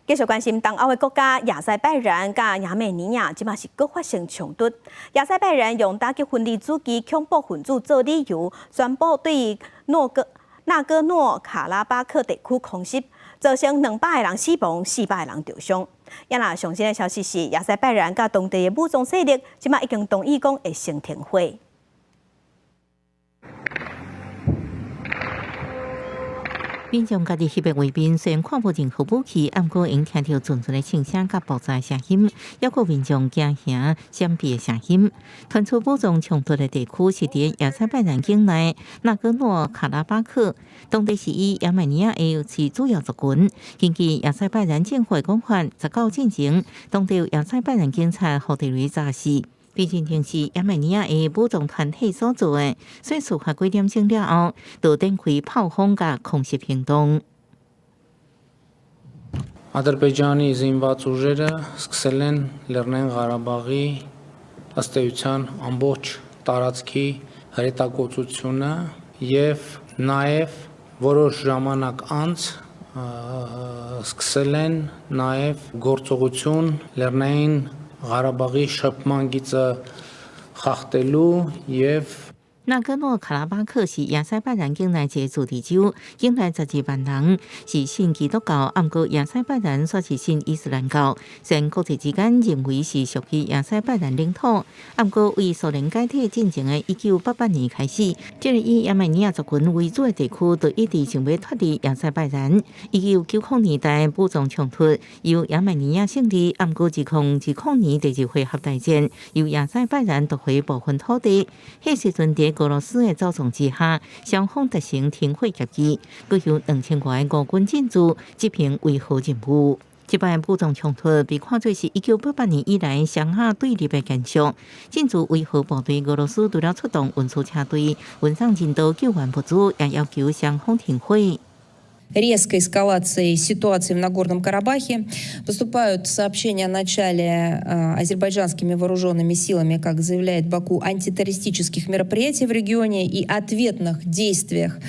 继续关心东欧的国家亚塞拜然甲亚美尼亚，即嘛是各发生冲突。亚塞拜然用打击分离主义恐怖分子做理由，宣布对纳戈诺卡拉巴克地区空袭，造成200个人死亡，400个人受伤。也那上新的消息是，亚塞拜然甲当地的武装势力，即嘛已经同意讲会先停火。民众家己翕的画面，虽然看无任何武器，不过因听到阵阵的枪声甲爆炸的声音，还有民众惊吓闪避的声音。传出武装冲突的地区是伫亚塞拜然境内纳戈诺卡拉巴克，当地是以亚美尼亚为主要族群。根据亚塞拜然政府的讲法，19进前，当地亚塞拜然警察互地雷炸死。毕竟正是亚美尼亚的武装团体所做的，所以事发几点钟了后，就展开炮轰甲空袭行动。Ադրբեջանի զինված ուժերը սկսել են Լեռնային Ղարաբաղի ըստ էության ամբողջ տարածքի հրետակոծությունը եւ նաեւ որոշ ժամանակ անց սկսել են նաեւ գործողություն Լեռնային Ղարաբաղի շփման գիծը խախտելու եւ纳戈诺卡拉巴克是亚塞拜然境内一个主地州，境内12万人是信基督教，不过亚塞拜然却是信伊斯兰教。虽然国际之间认为是属于亚塞拜然领土，不过为苏联解体进程的1988年开始，这个以亚美尼亚族群为主的地区就一直想要脱离亚塞拜然。1990年代武装冲突由亚美尼亚胜利，不过2010年第2回合大战由亚塞拜然夺回部分土地。迄时阵伫俄罗斯的操纵之下，双方达成停火协议，佮有2000多个俄军进驻执行维和任务。这摆武装冲突被看作是1988年以来上下对立的延续。进驻维和部队俄罗斯除了出动运输车队，运送人道救援物资，也要求双方停火。Резкой эскалацией ситуации в Нагорном Карабахе поступают сообщения о начале азербайджанскими вооруженными силами, как заявляет Баку, антитеррористических мероприятий в регионе и ответных действиях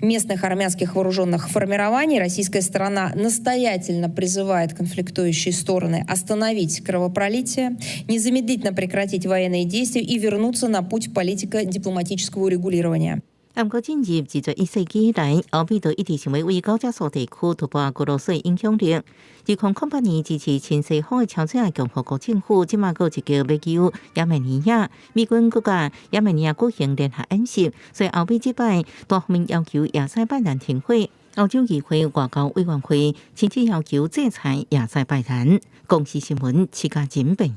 местных армянских вооруженных формирований. Российская сторона настоятельно призывает конфликтующие стороны остановить кровопролитие, незамедлительно прекратить военные действия и вернуться на путь политико-дипломатического урегулирования. 不过，进入21世纪以来，欧美都一直想要为高加索地区突破俄罗斯的影响力。2008年支持亲西方的朝鲜共和国政府，即马有一个要求亚美尼亚美军国家亚美尼亚举行联合演习，所以欧美这摆多方面要求亚塞拜然停火。欧洲议会外交委员会甚至要求制裁亚塞拜然。公视新闻，齐家锦本。